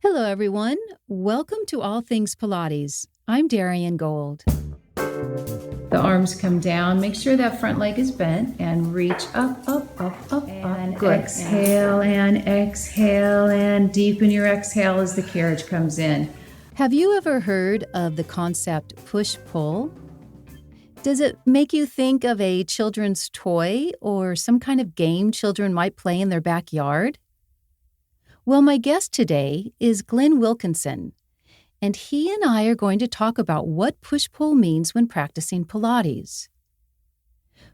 Hello, everyone. Welcome to All Things Pilates. I'm Darian Gold. The arms come down. Make sure that front leg is bent and reach up, and up. Good. Exhale and exhale and deepen your exhale as the carriage comes in. Have you ever heard of the concept push-pull? Does it make you think of a children's toy or some kind of game children might play in their backyard? Well, my guest today is Glenn Wilkinson, and he and I are going to talk about what push-pull means when practicing Pilates.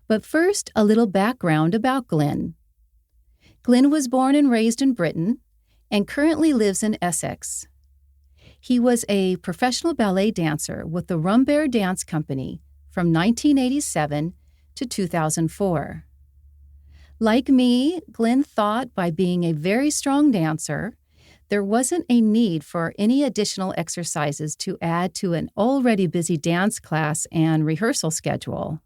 But first, a little background about Glenn. Glenn was born and raised in Britain and currently lives in Essex. He was a professional ballet dancer with the Rumbear Dance Company from 1987 to 2004. Like me, Glenn thought by being a very strong dancer, there wasn't a need for any additional exercises to add to an already busy dance class and rehearsal schedule.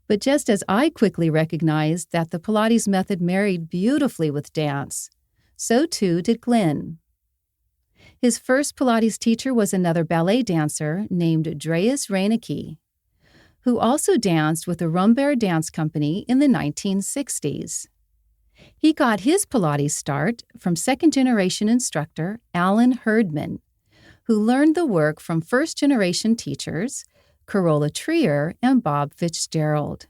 But just as I quickly recognized that the Pilates method married beautifully with dance, so too did Glenn. His first Pilates teacher was another ballet dancer named Dreas Reinecke, who also danced with the Rumbear Dance Company in the 1960s. He got his Pilates start from second-generation instructor Alan Herdman, who learned the work from first-generation teachers Carola Trier and Bob Fitzgerald.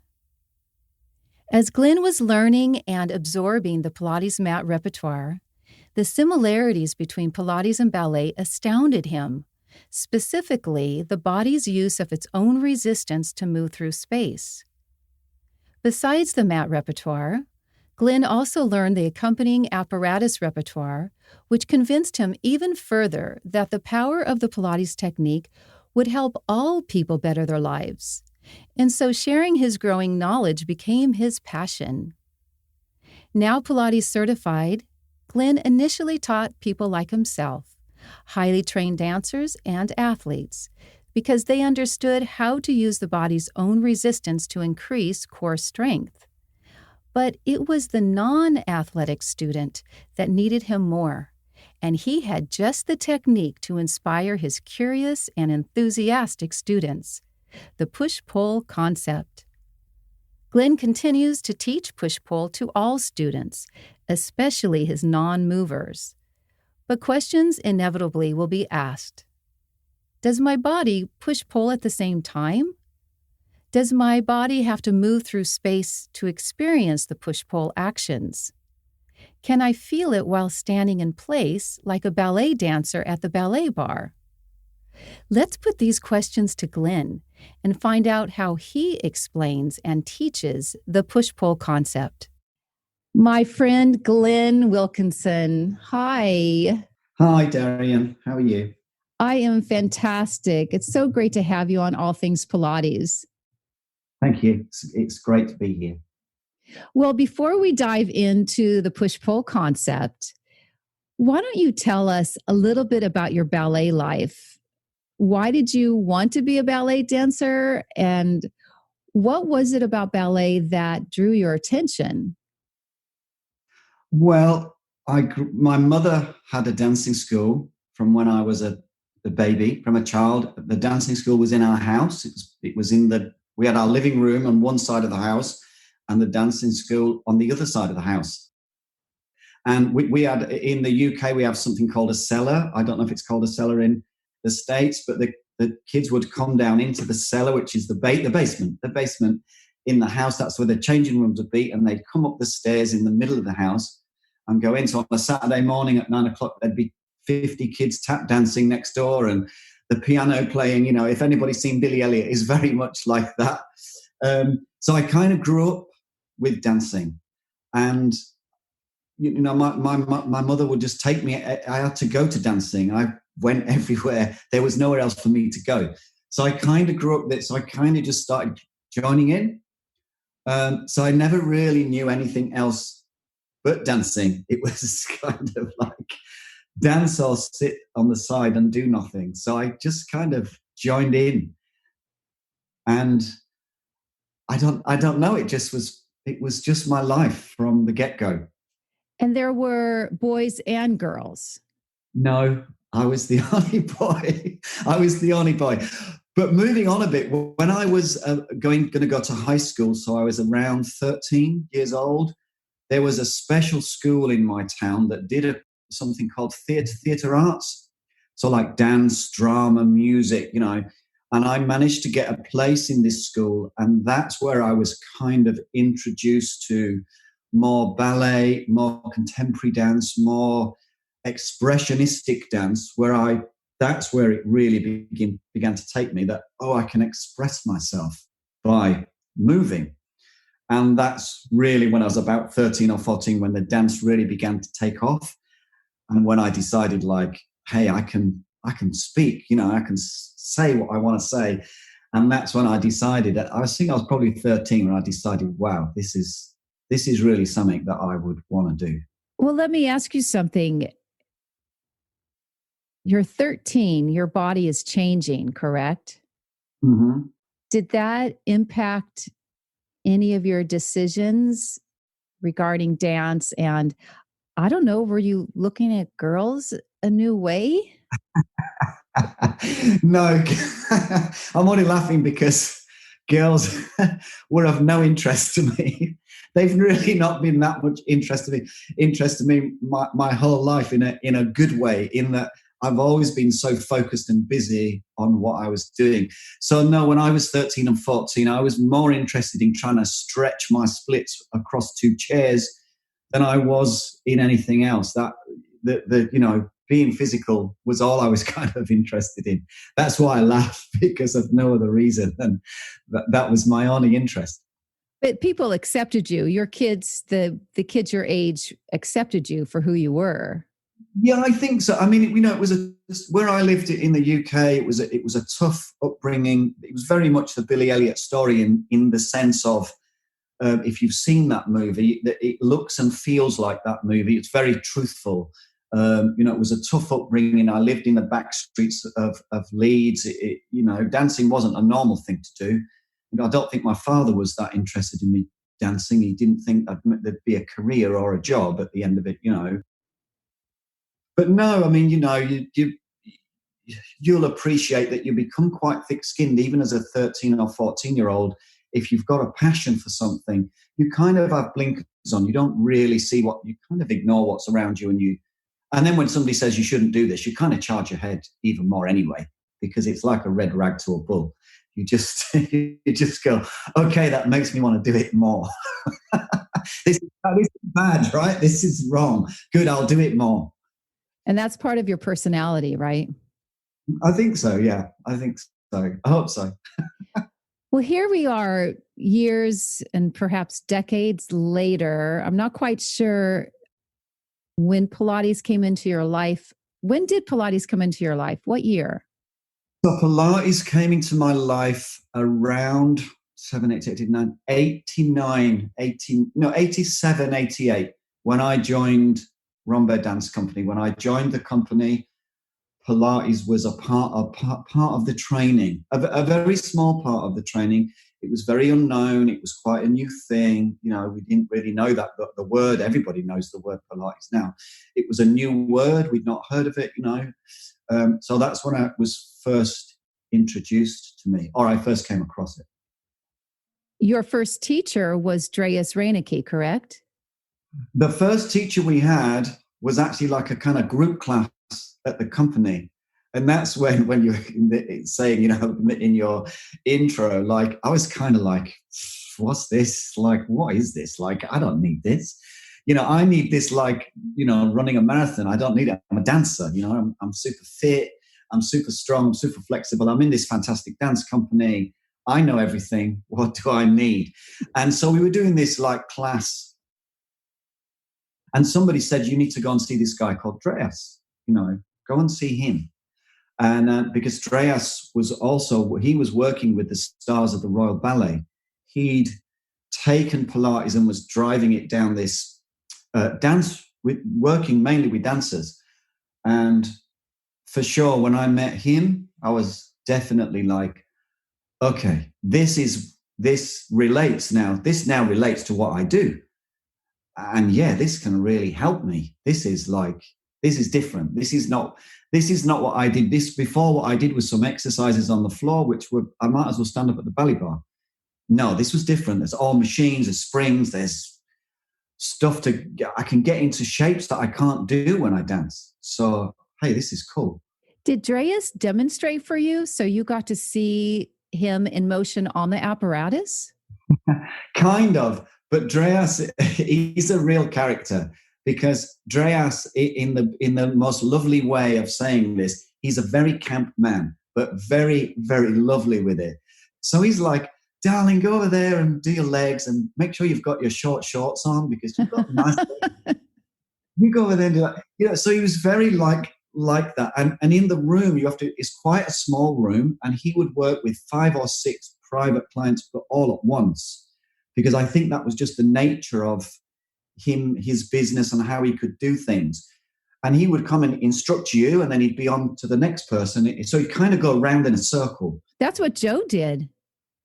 As Glenn was learning and absorbing the Pilates mat repertoire, the similarities between Pilates and ballet astounded him, specifically the body's use of its own resistance to move through space. Besides the mat repertoire, Glenn also learned the accompanying apparatus repertoire, which convinced him even further that the power of the Pilates technique would help all people better their lives. And so sharing his growing knowledge became his passion. Now Pilates certified, Glenn initially taught people like himself, highly trained dancers and athletes, because they understood how to use the body's own resistance to increase core strength. But it was the non-athletic student that needed him more, and he had just the technique to inspire his curious and enthusiastic students, the push-pull concept. Glenn continues to teach push-pull to all students, especially his non-movers. But questions inevitably will be asked. Does my body push-pull at the same time? Does my body have to move through space to experience the push-pull actions? Can I feel it while standing in place like a ballet dancer at the ballet bar? Let's put these questions to Glenn and find out how he explains and teaches the push-pull concept. My friend Glenn Wilkinson. Hi. Hi, Darian. How are you? I am fantastic. It's so great to have you on All Things Pilates. Thank you. It's great to be here. Well, before we dive into the push-pull concept, why don't you tell us a little bit about your ballet life? Why did you want to be a ballet dancer? And what was it about ballet that drew your attention? Well, my mother had a dancing school from when I was a baby, from a child. The dancing school was in our house. We had our living room on one side of the house and the dancing school on the other side of the house. And we had, in the UK, we have something called a cellar. I don't know if it's called a cellar in the States, but the kids would come down into the cellar, which is the basement in the house. That's where the changing rooms would be. And they'd come up the stairs in the middle of the house and go in. So on a Saturday morning at 9 o'clock, there'd be 50 kids tap dancing next door and the piano playing. You know, if anybody's seen Billy Elliot, is very much like that. So I kind of grew up with dancing. And, you know, my mother would just take me. I had to go to dancing. I went everywhere. There was nowhere else for me to go. So I kind of grew up there. So I kind of just started joining in. So I never really knew anything else but dancing. It was kind of like dance or sit on the side and do nothing. So I just kind of joined in. And I don't know. It was just my life from the get-go. And there were boys and girls. No, I was the only boy. I was the only boy. But moving on a bit, when I was going to go to high school, so I was around 13 years old, there was a special school in my town that did something called theatre arts. So like dance, drama, music, and I managed to get a place in this school. And that's where I was kind of introduced to more ballet, more contemporary dance, more expressionistic dance, that's where it really began to take me, that, I can express myself by moving. And that's really when I was about 13 or 14, when the dance really began to take off. And when I decided, like, hey, I can speak, I can say what I want to say. And that's when I decided that I think I was probably 13 when I decided, wow, this is really something that I would want to do. Well, let me ask you something. You're 13, your body is changing, correct? Mm-hmm. Did that impact any of your decisions regarding dance? And I don't know, were you looking at girls a new way? No, I'm only laughing because girls were of no interest to me. They've really not been that much interest to me my whole life in a good way, in that I've always been so focused and busy on what I was doing. So no, when I was 13 and 14, I was more interested in trying to stretch my splits across two chairs than I was in anything else. That being physical was all I was kind of interested in. That's why I laugh, because of no other reason. And that was my only interest. But people accepted you. Your kids, the kids your age accepted you for who you were. Yeah, I think so. I mean, it was where I lived in the UK. It was a tough upbringing. It was very much the Billy Elliot story in the sense of, if you've seen that movie, it looks and feels like that movie. It's very truthful. It was a tough upbringing. I lived in the back streets of Leeds. Dancing wasn't a normal thing to do. I don't think my father was that interested in me dancing. He didn't think there'd be a career or a job at the end of it. But no, I mean, you'll appreciate that you become quite thick-skinned, even as a 13 or 14-year-old. If you've got a passion for something, you kind of have blinkers on. You don't really see you kind of ignore what's around you. And then when somebody says you shouldn't do this, you kind of charge your head even more anyway, because it's like a red rag to a bull. You just go, okay, that makes me want to do it more. This is bad, right? This is wrong. Good, I'll do it more. And that's part of your personality, right? I think so, yeah. I think so. I hope so. Well, here we are years and perhaps decades later. I'm not quite sure when Pilates came into your life. When did Pilates come into your life? What year? So Pilates came into my life around 87, 88, when I joined Rombe Dance Company. When I joined the company, Pilates was a part of the training, a very small part of the training. It was very unknown. It was quite a new thing. We didn't really know that the word. Everybody knows the word Pilates now. It was a new word. We'd not heard of it. So that's when it was first introduced to me, or I first came across it. Your first teacher was Dreas Reinecke, correct? The first teacher we had was actually like a kind of group class at the company. And that's when you're saying, in your intro, like, I was kind of like, what's this? Like, what is this? Like, I don't need this. I need this, like, running a marathon. I don't need it. I'm a dancer. I'm super fit. I'm super strong, super flexible. I'm in this fantastic dance company. I know everything. What do I need? And so we were doing this like class. And somebody said, you need to go and see this guy called Dreas. Go and see him. And because Dreas he was working with the stars of the Royal Ballet. He'd taken Pilates and was driving it down this working mainly with dancers. And for sure, when I met him, I was definitely like, okay, this relates now. This now relates to what I do. And yeah, this can really help me. This is like, this is different. This is not what I did. This before, what I did was some exercises on the floor, which were, I might as well stand up at the belly bar. No, this was different. There's all machines, there's springs, there's stuff I can get into shapes that I can't do when I dance. So, hey, this is cool. Did Dreas demonstrate for you so you got to see him in motion on the apparatus? Kind of, but Dreas, he's a real character, because Dreas, in the most lovely way of saying this, he's a very camp man, but very, very lovely with it. So he's like, darling, go over there and do your legs and make sure you've got your short shorts on, because you've got nice legs. You go over there and do that. You know, so he was very like that. And in the room, it's quite a small room, and he would work with 5 or 6 private clients, but all at once, because I think that was just the nature of his business and how he could do things. And he would come and instruct you, and then he'd be on to the next person. So he'd kind of go around in a circle. That's what Joe did.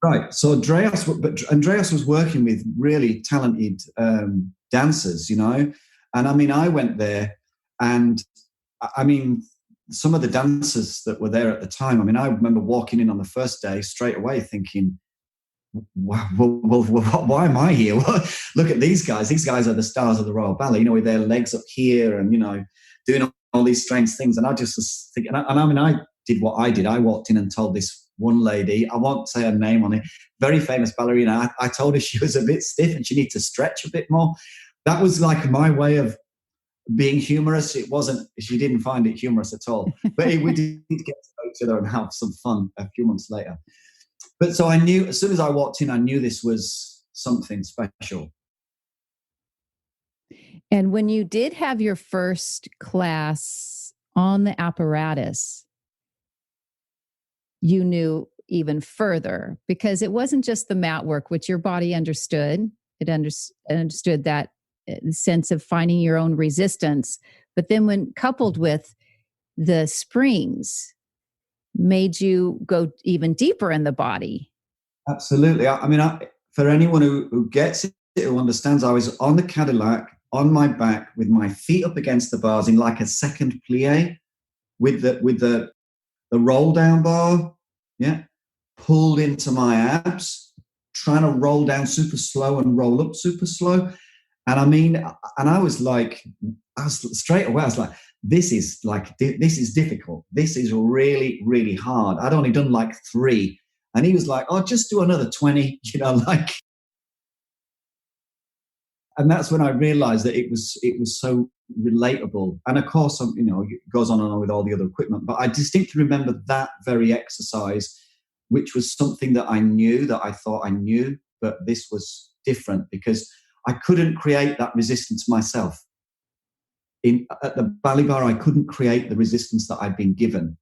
Right. So Andreas was working with really talented dancers, you know. And I mean, I went there, and I mean, some of the dancers that were there at the time, I mean, I remember walking in on the first day straight away thinking, well, why am I here? Look at these guys. These guys are the stars of the Royal Ballet, you know, with their legs up here and, you know, doing all these strange things. And I just was thinking, and I mean, I did what I did. I walked in and told this one lady, I won't say her name on it, very famous ballerina. I told her she was a bit stiff and she needed to stretch a bit more. That was like my way of being humorous. It wasn't, she didn't find it humorous at all. But we did get to know each other and have some fun a few months later. But so I knew, as soon as I walked in, I knew this was something special. And when you did have your first class on the apparatus, you knew even further, because it wasn't just the mat work, which your body understood. It understood that sense of finding your own resistance. But then when coupled with the springs, made you go even deeper in the body. Absolutely. I mean, for anyone who gets it, who understands, I was on the Cadillac, on my back, with my feet up against the bars in like a second plie, with the roll down bar, yeah, pulled into my abs, trying to roll down super slow and roll up super slow. And I mean, and I was straight away, I was like, this is difficult. This is really, really hard. I'd only done like 3. And he was like, oh, just do another 20, you know, like. And that's when I realized that it was so relatable. And of course, you know, it goes on and on with all the other equipment. But I distinctly remember that very exercise, which was something that I knew, that I thought I knew, but this was different because I couldn't create that resistance myself. At the ballet bar, I couldn't create the resistance that I'd been given.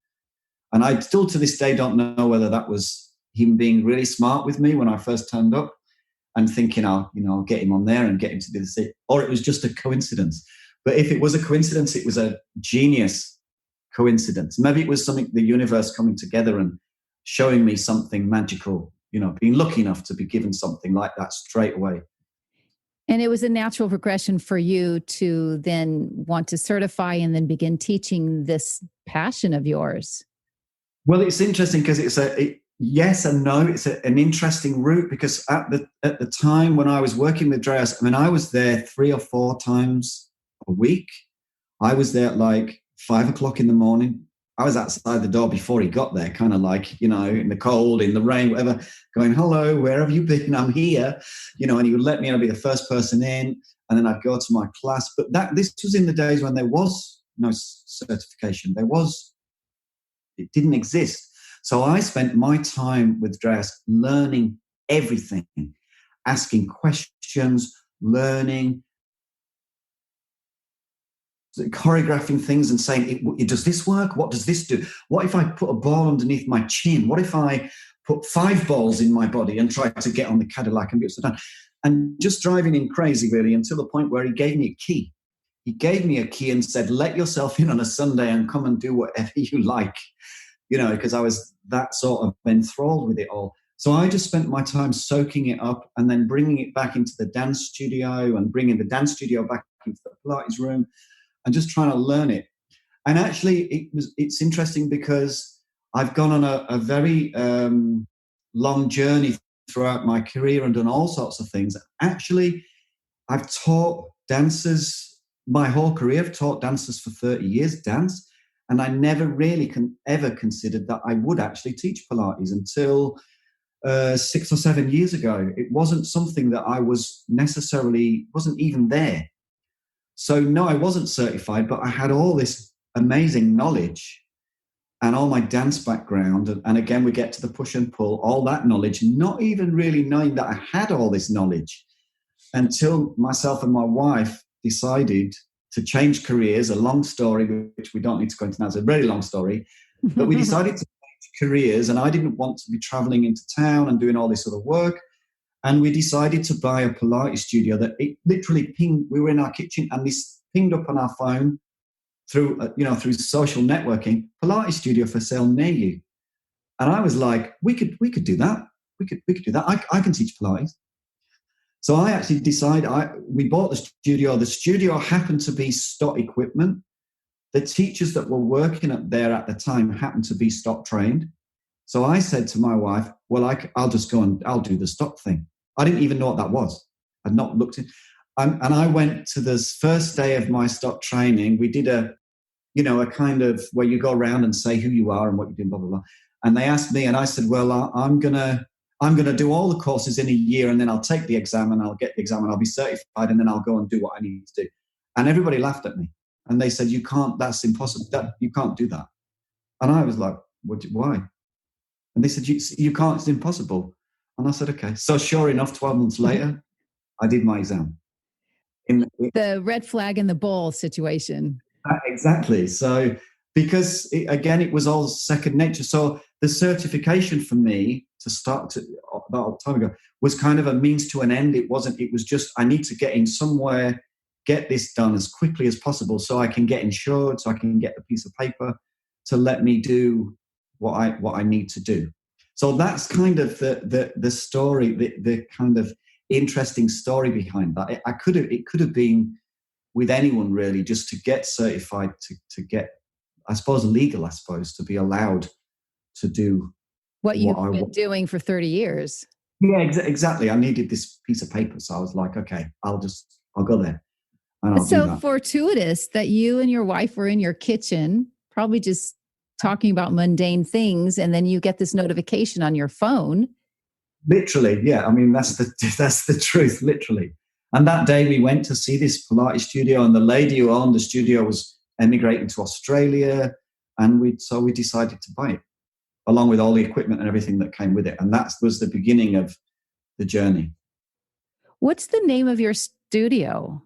And I still to this day don't know whether that was him being really smart with me when I first turned up and thinking, I'll get him on there and get him to do this, or it was just a coincidence. But if it was a coincidence, it was a genius coincidence. Maybe it was something, the universe coming together and showing me something magical, you know, being lucky enough to be given something like that straight away. And it was a natural progression for you to then want to certify and then begin teaching this passion of yours. Well, it's interesting because yes and no. It's an interesting route because at the time when I was working with Dreas, I mean, I was there 3 or 4 times a week. I was there at like 5 o'clock in the morning. I was outside the door before he got there, kind of like, you know, in the cold, in the rain, whatever, going, hello, where have you been? I'm here, you know, and he would let me be the first person in, and then I'd go to my class. But this was in the days when there was no certification. It didn't exist. So I spent my time with Dreas learning everything, asking questions, learning, choreographing things and saying, does this work? What does this do? What if I put a ball underneath my chin? What if I put 5 balls in my body and try to get on the Cadillac and be upside down? And just driving him crazy, really, until the point where he gave me a key. He gave me a key and said, let yourself in on a Sunday and come and do whatever you like, you know, because I was that sort of enthralled with it all. So I just spent my time soaking it up and then bringing it back into the dance studio and bringing the dance studio back into the Pilates room. and just trying to learn it. And actually, it's interesting because I've gone on a very long journey throughout my career and done all sorts of things. Actually, I've taught dancers my whole career. I've taught dancers for 30 years, dance. And I never really ever considered that I would actually teach Pilates until 6 or 7 years ago. It wasn't something that I wasn't even there. So no, I wasn't certified, but I had all this amazing knowledge and all my dance background. And again, we get to the push and pull, all that knowledge, not even really knowing that I had all this knowledge until myself and my wife decided to change careers. A long story, which we don't need to go into now. It's a very long story, but we decided to change careers, and I didn't want to be traveling into town and doing all this other work. And we decided to buy a Pilates studio that it literally pinged. We were in our kitchen and this pinged up on our phone through social networking, Pilates studio for sale near you. And I was like, we could do that. We could do that. I can teach Pilates. So I actually decided, we bought the studio. The studio happened to be stock equipment. The teachers that were working up there at the time happened to be stock trained. So I said to my wife, well, I'll just go and I'll do the stock thing. I didn't even know what that was. I'd not looked at. And I went to this first day of my stock training. We did a kind of where you go around and say who you are and what you're doing, blah, blah, blah. And they asked me, and I said, well, I'm gonna do all the courses in a year, and then I'll take the exam, and I'll get the exam, and I'll be certified, and then I'll go and do what I need to do. And everybody laughed at me, and they said, you can't. That's impossible. You can't do that. And I was like, why? And they said, you can't. It's impossible. And I said, okay. So sure enough, 12 months later, I did my exam. The red flag in the bowl situation. Exactly. So because it was all second nature. So the certification for me to start that time ago was kind of a means to an end. It was just, I need to get in somewhere, get this done as quickly as possible so I can get insured, so I can get a piece of paper to let me do what I need to do. So that's kind of the story, the kind of interesting story behind that. It could have been with anyone really, just to get certified, to get, I suppose, legal, to be allowed to do what you've been doing for 30 years. Yeah, exactly. I needed this piece of paper. So I was like, okay, I'll go there. And I'll do that. Fortuitous that you and your wife were in your kitchen, probably just talking about mundane things, and then you get this notification on your phone. Literally, yeah. I mean, that's the truth, literally. And that day we went to see this Pilates studio, and the lady who owned the studio was emigrating to Australia, and we decided to buy it, along with all the equipment and everything that came with it. And that was the beginning of the journey. What's the name of your studio?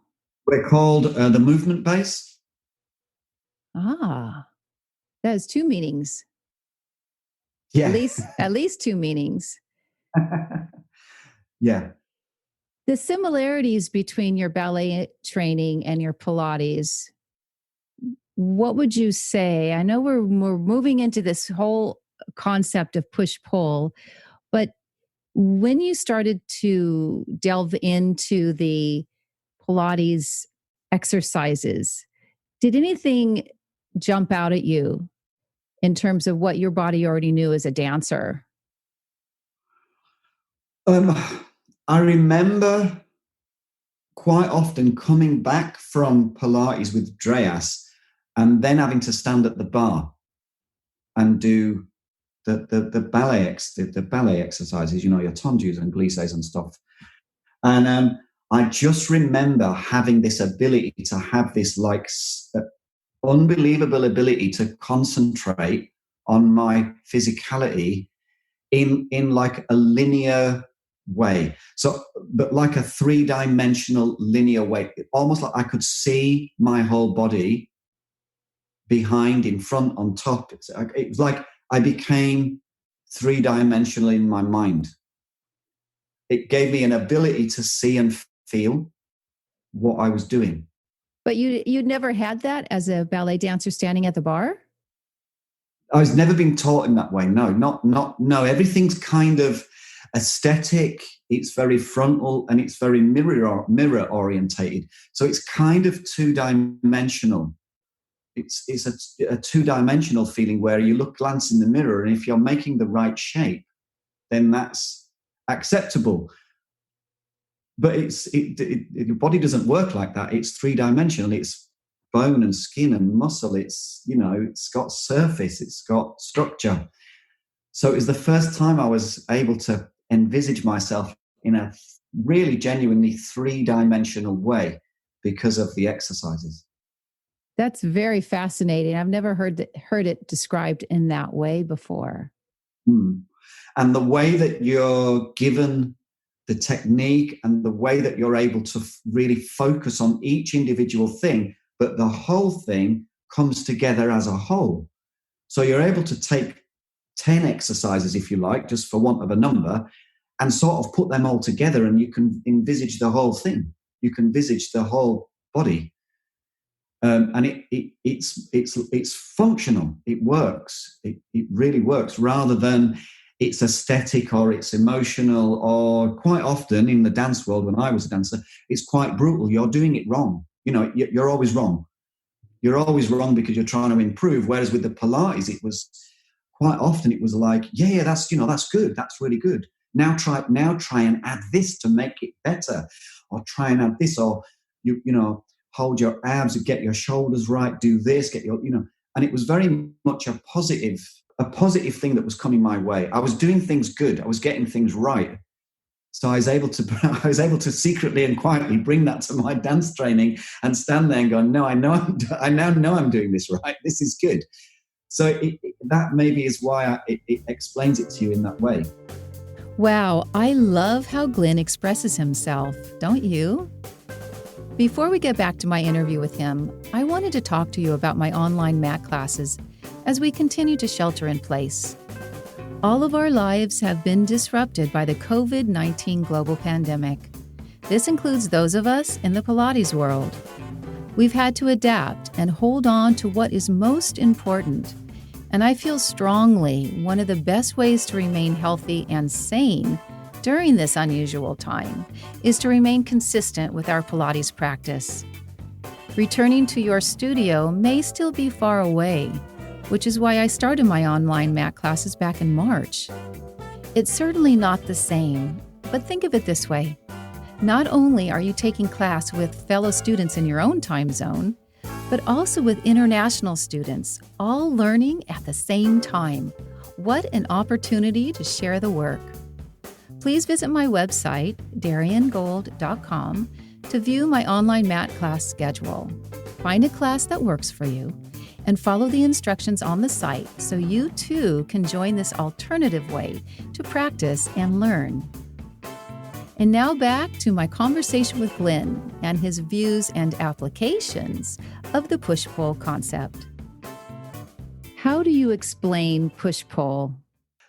We're called the Movement Base. Ah, that has two meanings. Yeah. At least two meanings. Yeah. The similarities between your ballet training and your Pilates, what would you say? I know we're moving into this whole concept of push-pull, but when you started to delve into the Pilates exercises, did anything jump out at you in terms of what your body already knew as a dancer? I remember quite often coming back from Pilates with Dreas and then having to stand at the bar and do the ballet exercises, your tondus and glisses and stuff. And I just remember having this ability to have this unbelievable ability to concentrate on my physicality in like a linear way. So, but like a 3-dimensional linear way, almost like I could see my whole body behind, in front, on top. It was like I became 3-dimensional in my mind. It gave me an ability to see and feel what I was doing. But you'd never had that as a ballet dancer standing at the bar? I was never been taught in that way. No, no. Everything's kind of, aesthetic, it's very frontal, and it's very mirror orientated. So it's kind of two-dimensional. It's a two-dimensional feeling where you glance in the mirror, and if you're making the right shape, then that's acceptable. But your body doesn't work like that. It's three-dimensional. It's bone and skin and muscle. It's got surface. It's got structure. So it was the first time I was able to envisage myself in a really genuinely three-dimensional way because of the exercises. That's very fascinating. I've never heard it described in that way before. And the way that you're given the technique and the way that you're able to really focus on each individual thing, but the whole thing comes together as a whole. So you're able to take 10 exercises, if you like, just for want of a number, and sort of put them all together, and you can envisage the whole thing. You can envisage the whole body. And it's functional. It works. It really works, rather than it's aesthetic or it's emotional, or quite often in the dance world, when I was a dancer, it's quite brutal. You're doing it wrong. You're always wrong. You're always wrong because you're trying to improve. Whereas with the Pilates, it was quite often like, that's good. That's really good. Now try and add this to make it better, or try and add this, or hold your abs and get your shoulders right, do this, and it was very much a positive thing that was coming my way. I was doing things good. I was getting things right. So I was able to secretly and quietly bring that to my dance training and stand there and go, no, I now know I'm doing this right. This is good. So that maybe is why it explains it to you in that way. Wow, I love how Glenn expresses himself, don't you? Before we get back to my interview with him, I wanted to talk to you about my online mat classes as we continue to shelter in place. All of our lives have been disrupted by the COVID-19 global pandemic. This includes those of us in the Pilates world. We've had to adapt and hold on to what is most important. And I feel strongly one of the best ways to remain healthy and sane during this unusual time is to remain consistent with our Pilates practice. Returning to your studio may still be far away, which is why I started my online mat classes back in March. It's certainly not the same, but think of it this way. Not only are you taking class with fellow students in your own time zone, but also with international students, all learning at the same time. What an opportunity to share the work. Please visit my website, dariangold.com, to view my online mat class schedule. Find a class that works for you and follow the instructions on the site so you too can join this alternative way to practice and learn. And now back to my conversation with Glenn and his views and applications of the push-pull concept. How do you explain push-pull?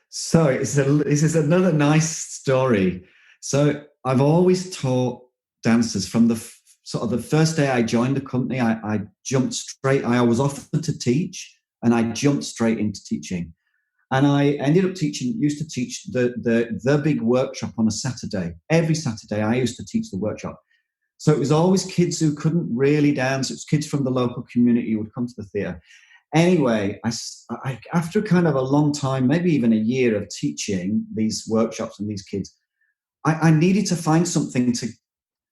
So this is another nice story. So I've always taught dancers from the first day I joined the company. I jumped straight. I was offered to teach, and I jumped straight into teaching. And I ended up used to teach the big workshop on a Saturday. Every Saturday I used to teach the workshop. So it was always kids who couldn't really dance. It was kids from the local community who would come to the theatre. Anyway, I after kind of a long time, maybe even a year of teaching these workshops and these kids, I needed to find something to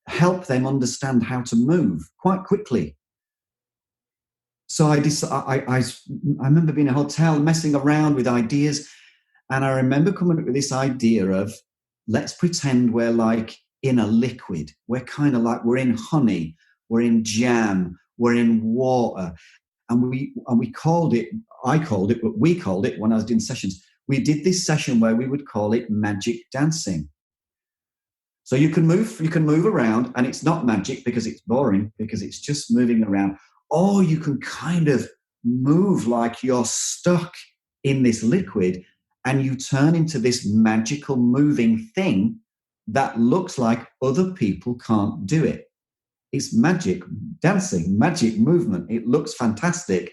help them understand how to move quite quickly. So I remember being in a hotel messing around with ideas, and I remember coming up with this idea of, let's pretend we're like in a liquid. We're kind of like we're in honey, we're in jam, we're in water. And we called it, but we called it when I was doing sessions. We did this session where we would call it magic dancing. So you can move around, and it's not magic because it's boring, because it's just moving around. Or you can kind of move like you're stuck in this liquid, and you turn into this magical moving thing that looks like other people can't do it. It's magic dancing, magic movement. It looks fantastic.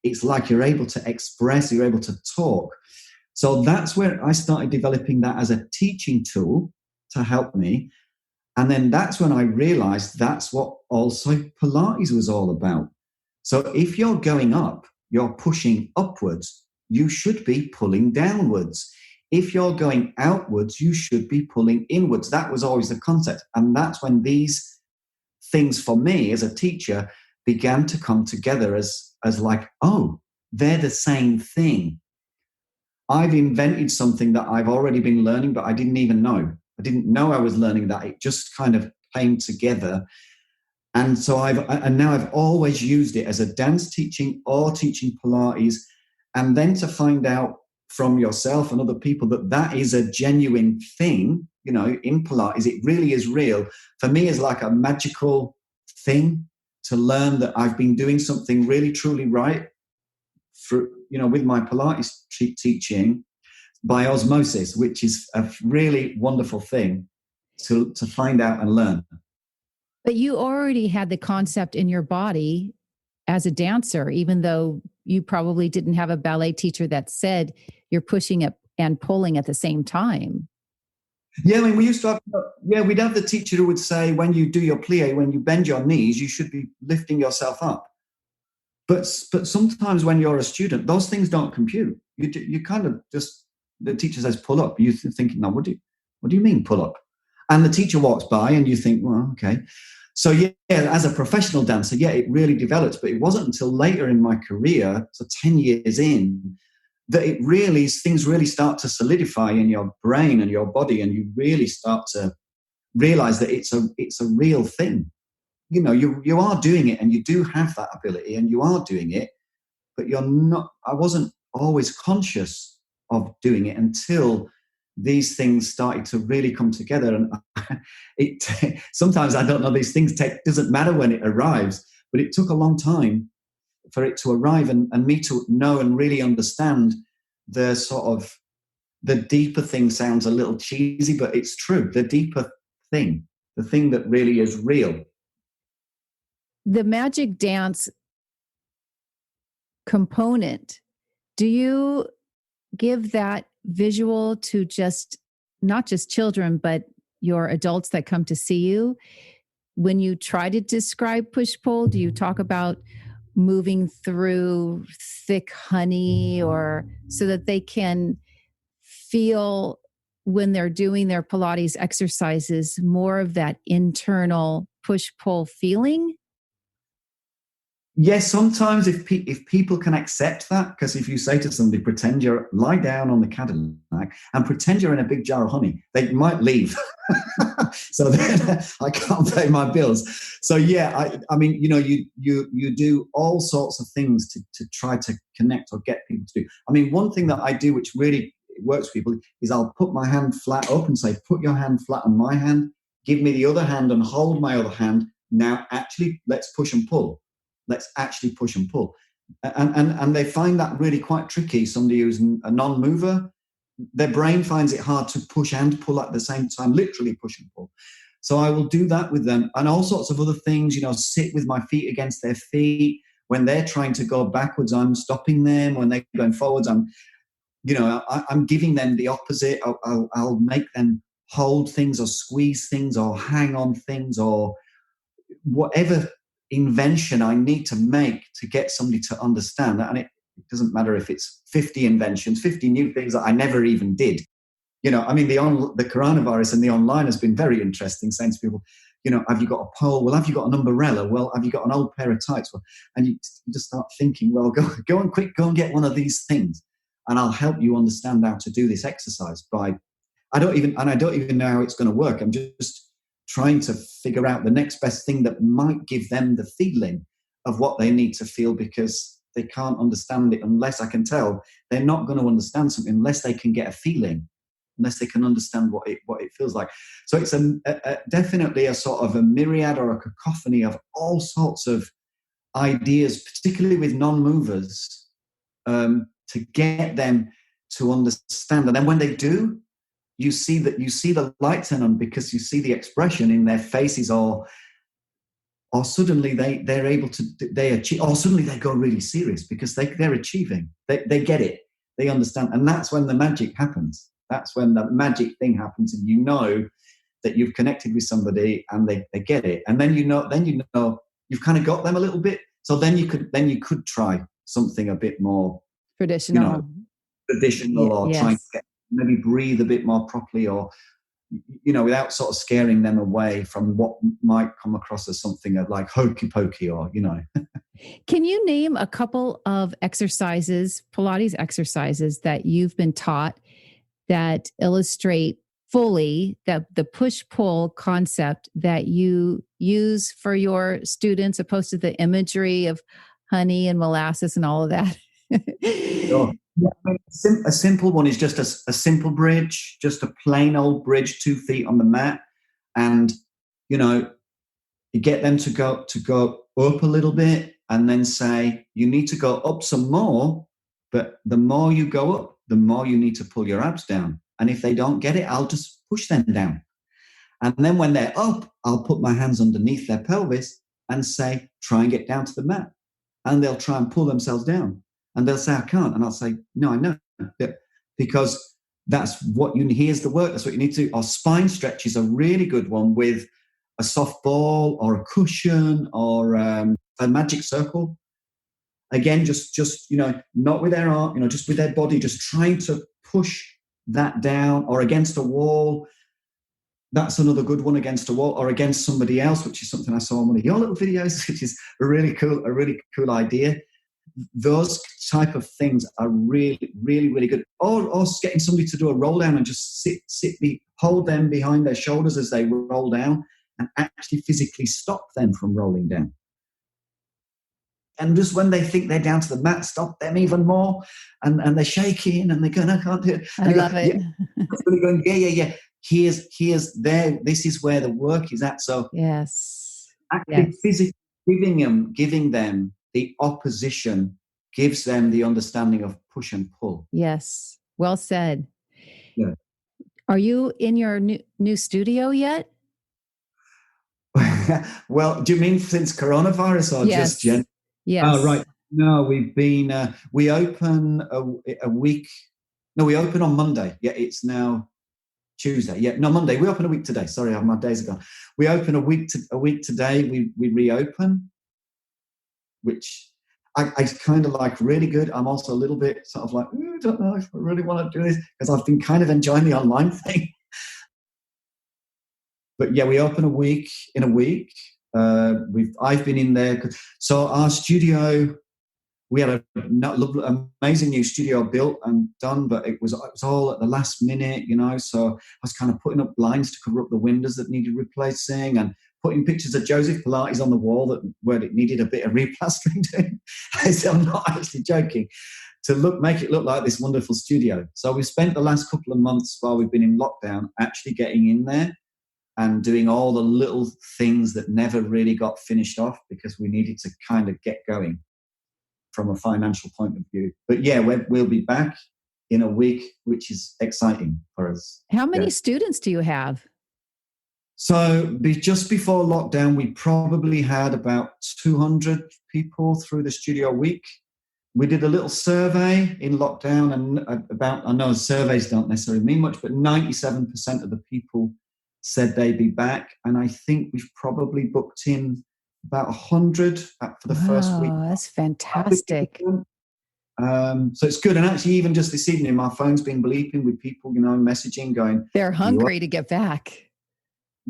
It's like you're able to express, you're able to talk. So that's where I started developing that as a teaching tool to help me. And then that's when I realized that's what also Pilates was all about. So if you're going up, you're pushing upwards, you should be pulling downwards. If you're going outwards, you should be pulling inwards. That was always the concept. And that's when these things for me as a teacher began to come together as like, oh, they're the same thing. I've invented something that I've already been learning, but I didn't even know. I didn't know I was learning that. It just kind of came together. And so now I've always used it as a dance teaching or teaching Pilates. And then to find out from yourself and other people that is a genuine thing, in Pilates, it really is real. For me, it's like a magical thing to learn that I've been doing something really, truly right with my Pilates teaching by osmosis, which is a really wonderful thing to find out and learn. But you already had the concept in your body as a dancer, even though you probably didn't have a ballet teacher that said you're pushing up and pulling at the same time. Yeah, I mean, we used to have, we'd have the teacher who would say, when you do your plie, when you bend your knees, you should be lifting yourself up. But sometimes when you're a student, those things don't compute. You kind of just, the teacher says, pull up. You're thinking, no, what do you mean pull up? And the teacher walks by and you think, well, okay. So yeah, as a professional dancer, it really developed, but it wasn't until later in my career, so 10 years in, that things really start to solidify in your brain and your body, and you really start to realize that it's a real thing. You are doing it, and you do have that ability, and you are doing it, but you're not. I wasn't always conscious of doing it until these things started to really come together. And sometimes I don't know, these things doesn't matter when it arrives, but it took a long time for it to arrive and me to know and really understand the sort of the deeper thing. Sounds a little cheesy, but it's true. The deeper thing, the thing that really is real. The magic dance component, do you give that visual to not just children, but your adults that come to see you? When you try to describe push-pull, do you talk about moving through thick honey, or so that they can feel when they're doing their Pilates exercises more of that internal push-pull feeling? Yes, sometimes if people can accept that, because if you say to somebody, lie down on the Cadillac and pretend you're in a big jar of honey, they might leave. So then I can't pay my bills. So I mean, you do all sorts of things to try to connect or get people to do. I mean, one thing that I do, which really works for people, is I'll put my hand flat up and say, put your hand flat on my hand, give me the other hand and hold my other hand. Now, actually, let's push and pull. Let's actually push and pull. And they find that really quite tricky. Somebody who's a non-mover, their brain finds it hard to push and pull at the same time, literally push and pull. So I will do that with them, and all sorts of other things, sit with my feet against their feet. When they're trying to go backwards, I'm stopping them. When they're going forwards, I'm giving them the opposite. I'll make them hold things or squeeze things or hang on things or whatever invention I need to make to get somebody to understand that. And it doesn't matter if it's 50 inventions, 50 new things that I never even did. I mean, the coronavirus and the online has been very interesting, saying to people, have you got a pole? Well, have you got an umbrella? Well, have you got an old pair of tights? Well, and you just start thinking, well, go and get one of these things, and I'll help you understand how to do this exercise. I don't even know how it's going to work. I'm just trying to figure out the next best thing that might give them the feeling of what they need to feel, because they can't understand it unless I can tell. They're not going to understand something unless they can get a feeling, unless they can understand what it feels like. So it's definitely a sort of a myriad or a cacophony of all sorts of ideas, particularly with non-movers, to get them to understand. And then when they do, you see the light turn on, because you see the expression in their faces, or suddenly they're able to, they achieve, or suddenly they go really serious because they're achieving. They get it. they understand. And that's when the magic happens. That's when the magic thing happens, and you know that you've connected with somebody and they get it. And then you know you've kind of got them a little bit. So then you could try something a bit more Traditional. Or trying to Yes. maybe breathe a bit more properly, or without sort of scaring them away from what might come across as something like hokey pokey, or Can you name a couple of exercises, Pilates exercises that you've been taught that illustrate fully the push-pull concept that you use for your students, opposed to the imagery of honey and molasses and all of that? Sure. Yeah, a simple one is just a simple bridge, just a plain old bridge, 2 feet on the mat, and you get them to go up a little bit, and then say you need to go up some more, but the more you go up, the more you need to pull your abs down. And if they don't get it, I'll just push them down. And then when they're up, I'll put my hands underneath their pelvis and say, try and get down to the mat. And they'll try and pull themselves down. And they'll say, I can't. And I'll say, no, I know. Because that's what here's the work. That's what you need to do. Our spine stretch is a really good one, with a soft ball or a cushion or a magic circle. Again, just not with their arm, just with their body, just trying to push that down, or against a wall. That's another good one, against a wall or against somebody else, which is something I saw in one of your little videos, which is a really cool idea. Those type of things are really, really, really good. Or getting somebody to do a roll down and just hold them behind their shoulders as they roll down, and actually physically stop them from rolling down. And just when they think they're down to the mat, stop them even more. And they're shaking and they're going, I can't do it. I love it. Yeah. Really going, yeah. Here's there. This is where the work is at. So yes, actually physically giving them the opposition gives them the understanding of push and pull. Yes. Well said. Yeah. Are you in your new studio yet? Well, do you mean since coronavirus, or just generally? Yes. Oh, right. No, we've been, we open a week. No, we open on Monday. Yeah, it's now Tuesday. Yeah, no, Monday. We open a week today. Sorry, my days are gone. We open a week today. We reopen, which I kind of like, really good. I'm also a little bit sort of like, I don't know if I really want to do this, because I've been kind of enjoying the online thing. But yeah, we open in a week. I've been in there. So our studio, we had an amazing new studio built and done, but it was all at the last minute, So I was kind of putting up blinds to cover up the windows that needed replacing, and putting pictures of Joseph Pilates on the wall where it needed a bit of replastering doing. I'm not actually joking. To make it look like this wonderful studio. So we spent the last couple of months while we've been in lockdown actually getting in there and doing all the little things that never really got finished off, because we needed to kind of get going from a financial point of view. But yeah, we'll be back in a week, which is exciting for us. How many students do you have? So just before lockdown, we probably had about 200 people through the studio week. We did a little survey in lockdown, and I know surveys don't necessarily mean much, but 97% of the people said they'd be back. And I think we've probably booked in about 100 for the first week. That's fantastic. So it's good. And actually, even just this evening, my phone's been bleeping with people, messaging, going, they're hungry to get back.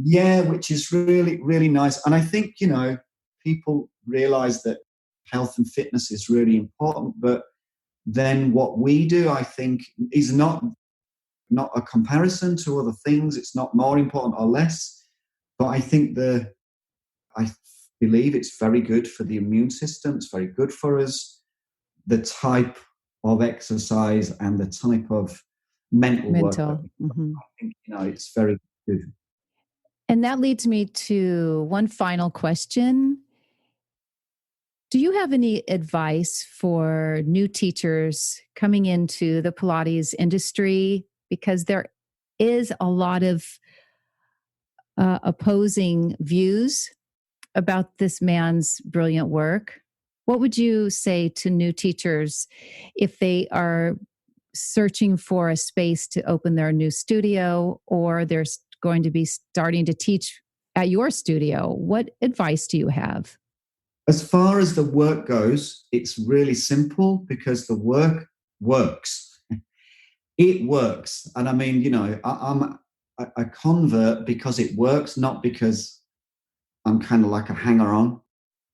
Yeah, which is really, really nice. And I think, people realize that health and fitness is really important. But then what we do, I think, is not a comparison to other things. It's not more important or less. But I think I believe it's very good for the immune system. It's very good for us. The type of exercise and the type of mental work. Mm-hmm. I think, it's very good. And that leads me to one final question. Do you have any advice for new teachers coming into the Pilates industry? Because there is a lot of opposing views about this man's brilliant work. What would you say to new teachers if they are searching for a space to open their new studio, or they're going to be starting to teach at your studio, what advice do you have? As far as the work goes, it's really simple because the work works. It works. And I mean, I'm a convert because it works, not because I'm kind of like a hanger on,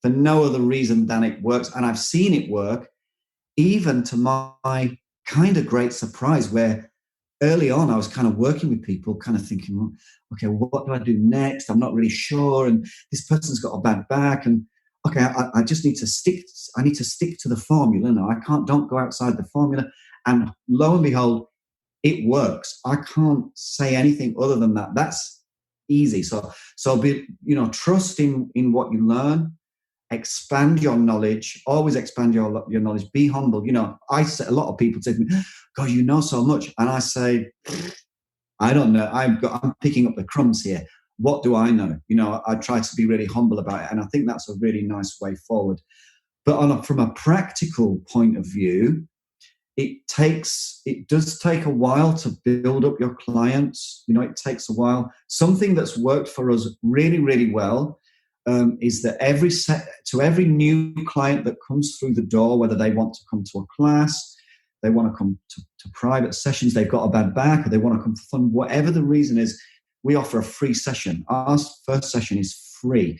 for no other reason than it works. And I've seen it work, even to my kind of great surprise, where early on I was kind of working with people, kind of thinking, well, okay, what do I do next? I'm not really sure. And this person's got a bad back. And okay, I just need to stick to the formula. No, don't go outside the formula. And lo and behold, it works. I can't say anything other than that. That's easy. So be, trust in what you learn, expand your knowledge, always expand your knowledge, be humble. A lot of people say to me, God, you know so much. And I say, I don't know. I'm picking up the crumbs here. What do I know? I try to be really humble about it. And I think that's a really nice way forward. But from a practical point of view, it does take a while to build up your clients. It takes a while. Something that's worked for us really, really well is that every new client that comes through the door, whether they want to come to a class, they want to come to private sessions, they've got a bad back, or they want to come for fun, whatever the reason is, we offer a free session. Our first session is free.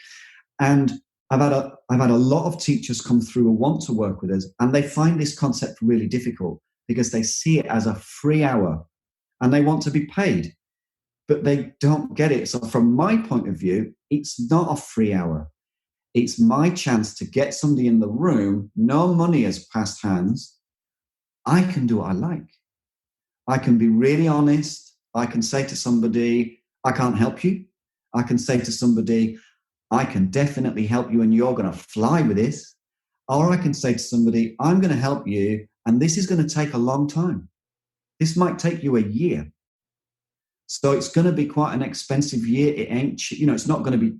And I've had a lot of teachers come through who want to work with us, and they find this concept really difficult because they see it as a free hour and they want to be paid, but they don't get it. So from my point of view, it's not a free hour. It's my chance to get somebody in the room. No money has passed hands. I can do what I like. I can be really honest. I can say to somebody, I can't help you. I can say to somebody, I can definitely help you and you're going to fly with this. Or I can say to somebody, I'm going to help you and this is going to take a long time. This might take you a year. So it's going to be quite an expensive year. It ain't, it's not going to be.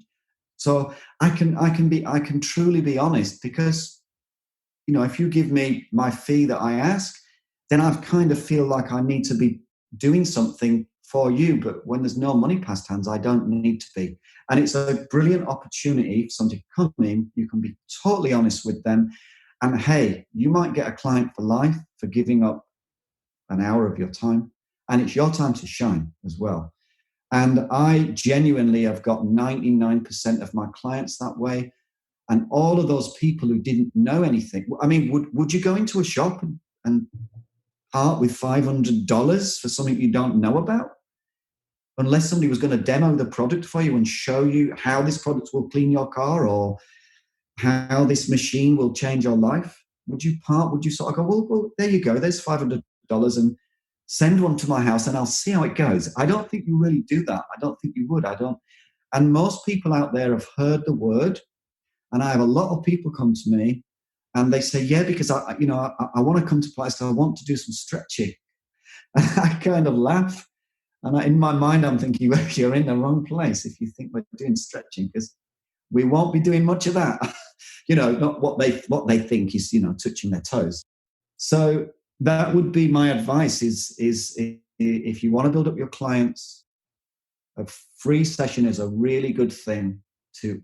So I can truly be honest, because, if you give me my fee that I ask, then I kind of feel like I need to be doing something for you. But when there's no money past hands, I don't need to be. And it's a brilliant opportunity for somebody to come in. You can be totally honest with them. And hey, you might get a client for life for giving up an hour of your time. And it's your time to shine as well. And I genuinely have got 99% of my clients that way. And all of those people who didn't know anything. I mean, would you go into a shop and part with $500 for something you don't know about? Unless somebody was going to demo the product for you and show you how this product will clean your car or how this machine will change your life. Would you sort of go, well, there you go, there's $500 and send one to my house and I'll see how it goes. I don't think you really do that. I don't think you would. And most people out there have heard the word, and I have a lot of people come to me and they say, yeah, because I want to come to Pilates, so I want to do some stretching. And I kind of laugh. And in my mind, I'm thinking, well, you're in the wrong place if you think we're doing stretching, because we won't be doing much of that. Not what they think is, touching their toes. So that would be my advice is if you want to build up your clients, a free session is a really good thing to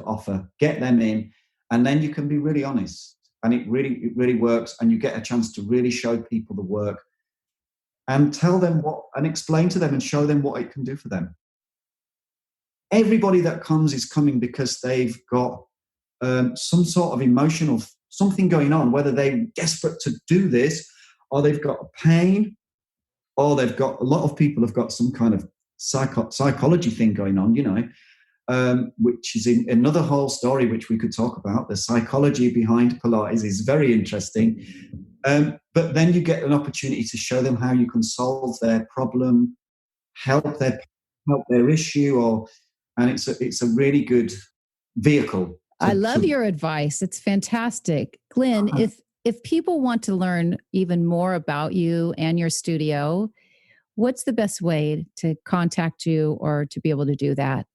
offer. Get them in, and then you can be really honest. And it really works, and you get a chance to really show people the work and tell them and explain to them and show them what it can do for them. Everybody that comes is coming because they've got some sort of emotional something going on, whether they're desperate to do this, or they've got pain, or a lot of people have got some kind of psychology thing going on, which is in another whole story, which we could talk about. The psychology behind Pilates is very interesting. But then you get an opportunity to show them how you can solve their problem, help their issue, and it's a really good vehicle. I love your advice. It's fantastic. Glenn, if people want to learn even more about you and your studio, what's the best way to contact you or to be able to do that?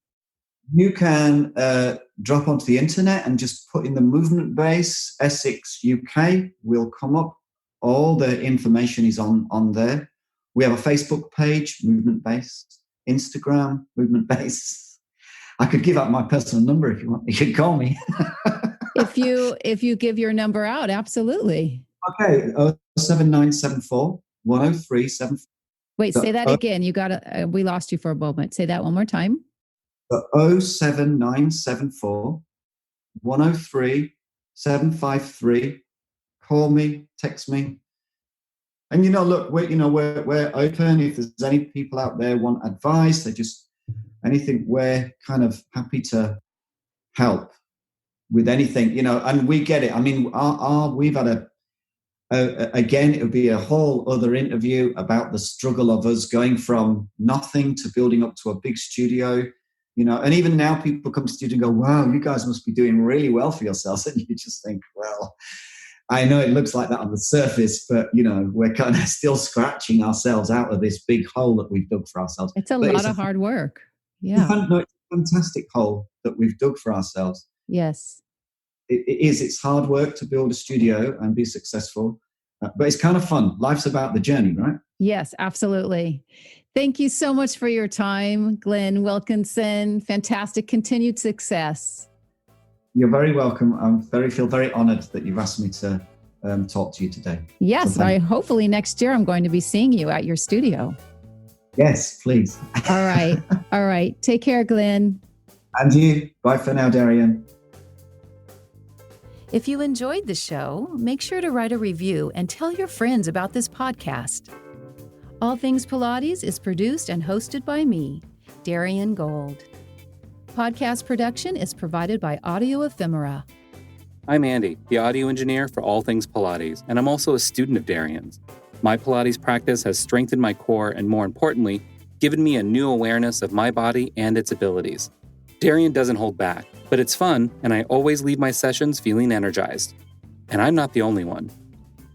You can drop onto the internet and just put in the movement base, Essex, UK, will come up. All the information is on there. We have a Facebook page, Movement Base, Instagram, Movement Base. I could give out my personal number if you want. You could call me. If you give your number out, absolutely. Okay, 07974 103 74. Wait, say that again. You got to. We lost you for a moment. Say that one more time. 07974 103 753. Call me, text me. And look, we're open. If there's any people out there want advice, they just anything, we're kind of happy to help with anything, and we get it. I mean, we've had again, it would be a whole other interview about the struggle of us going from nothing to building up to a big studio, and even now people come to the studio and go, wow, you guys must be doing really well for yourselves. And you just think, well, I know it looks like that on the surface, but we're kind of still scratching ourselves out of this big hole that we've dug for ourselves. It's a lot of hard work. Yeah. It's a fantastic hole that we've dug for ourselves. Yes. It's hard work to build a studio and be successful, but it's kind of fun. Life's about the journey, right? Yes, absolutely. Thank you so much for your time, Glenn Wilkinson. Fantastic continued success. You're very welcome. I feel very honored that you've asked me to talk to you today. Yes, hopefully next year I'm going to be seeing you at your studio. Yes, please. All right. All right. Take care, Glenn. And you. Bye for now, Darian. If you enjoyed the show, make sure to write a review and tell your friends about this podcast. All Things Pilates is produced and hosted by me, Darian Gold. Podcast production is provided by Audio Ephemera. I'm Andy, the audio engineer for All Things Pilates, and I'm also a student of Darian's. My Pilates practice has strengthened my core and, more importantly, given me a new awareness of my body and its abilities. Darian doesn't hold back, but it's fun, and I always leave my sessions feeling energized. And I'm not the only one.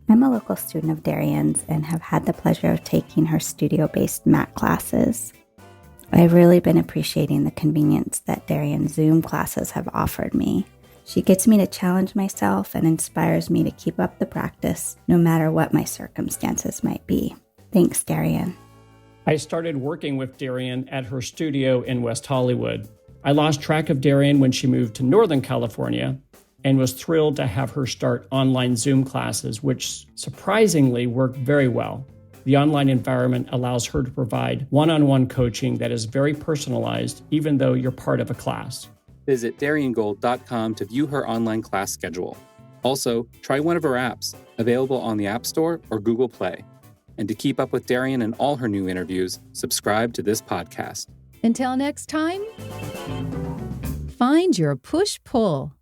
I'm a local student of Darian's and have had the pleasure of taking her studio-based mat classes. I've really been appreciating the convenience that Darian's Zoom classes have offered me. She gets me to challenge myself and inspires me to keep up the practice, no matter what my circumstances might be. Thanks, Darian. I started working with Darian at her studio in West Hollywood. I lost track of Darian when she moved to Northern California and was thrilled to have her start online Zoom classes, which surprisingly worked very well. The online environment allows her to provide one-on-one coaching that is very personalized, even though you're part of a class. Visit DarianGold.com to view her online class schedule. Also, try one of her apps, available on the App Store or Google Play. And to keep up with Darian and all her new interviews, subscribe to this podcast. Until next time, find your push-pull.